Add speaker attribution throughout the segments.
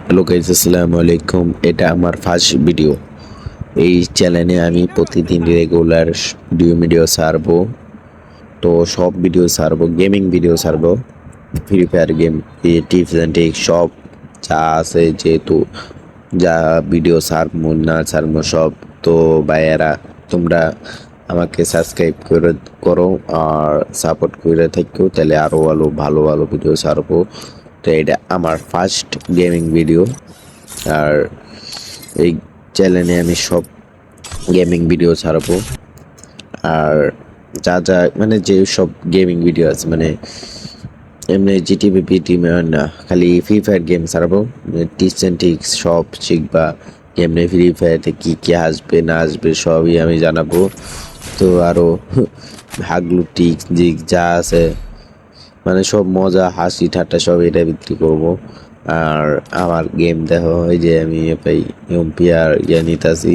Speaker 1: Hello guys, আসসালামু আলাইকুম। এটা আমার ফার্স্ট ভিডিও। এই চ্যানেলে আমি প্রতিদিন রেগুলার ভিডিও ছাড়বো। তো সব ভিডিও ছাড়বো, গেমিং ভিডিও ছাড়বো, free fire game, tips and tricks সব যা আছে, যেহেতু যা ভিডিও ছাড়বো না ছাড়বো সব। তো ভাইয়েরা, তোমরা আমাকে সাবস্ক্রাইব করে করো আর সাপোর্ট করে থাকো, তাহলে আরও ভালো ভালো ভিডিও ছাড়বো। তো এটা আমার ফার্স্ট গেমিং ভিডিও। আর এই চ্যানেলে আমি সব গেমিং ভিডিও ছাড়বো। আর যা যা মানে যে সব গেমিং ভিডিও আছে, মানে এমনি জিটিভি পিটিভি না, খালি ফ্রি ফায়ার গেম ছাড়বো। টিপস অ্যান্ড ট্রিক্স সব শিখবা, এমনি ফ্রি ফায়ারে কী কী আসবে না আসবে সবই আমি জানাবো। তো আরও হাগলু টিক্স জিক যা আছে, মানে সব মজা হাসি ঠাট্টা সব এটা বিক্রি করব। আর আমার গেম দেখো, ওই যে আমি পাই এমপি আর নিতাছি।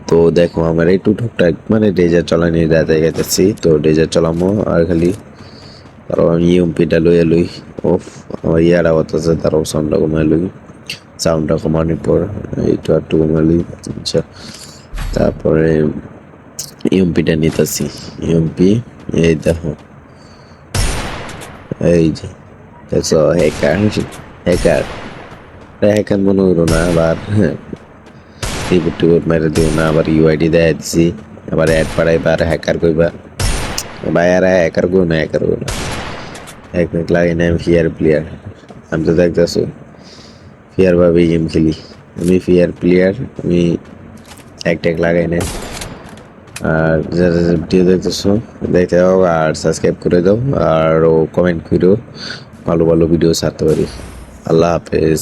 Speaker 1: তো দেখো আমার একটু টুকটাক মানে ডেজার চলানি রাতে গেতেছি, তো ডেজার চলামো আর খালি। তারপর আমি এমপিটা লইয়া লই। ওফ, আমার ইয়ার আওয়াজ আছে, তারও সাউন্ডটা কমাই লই। সাউন্ডটা কমানোর পর এইটা একটু কমাই লই। আচ্ছা, তারপরে এমপিটা নিতেছি। এমপি, এই দেখো, এই যে দেখছো হ্যাকার। হ্যাকার হ্যাকার মনে হলো না আবার। রিপোর্ট টিপোর্ট মেরে দিও না আবার, ইউআইডি দেয় দিছি আবার অ্যাড পাড়াইবা আর হ্যাকার কইবা। ভাই আর হ্যাকার কই না, হ্যাকার কই না। এক মিনিট লাগে না, আমি ফিয়ার প্লেয়ার। আমি তো দেখতেছো ফিয়ার ভাবে গেম খেলি। আমি ফিয়ার প্লেয়ার, আমি এক ট্যাগ লাগাই না। আর যারা ভিডিও দেখতেছো দেখতে দাও আর সাবস্ক্রাইব করে দাও, আর কমেন্ট করো, ভালো ভালো ভিডিও ছাড়তে পারি। আল্লাহ হাফেজ।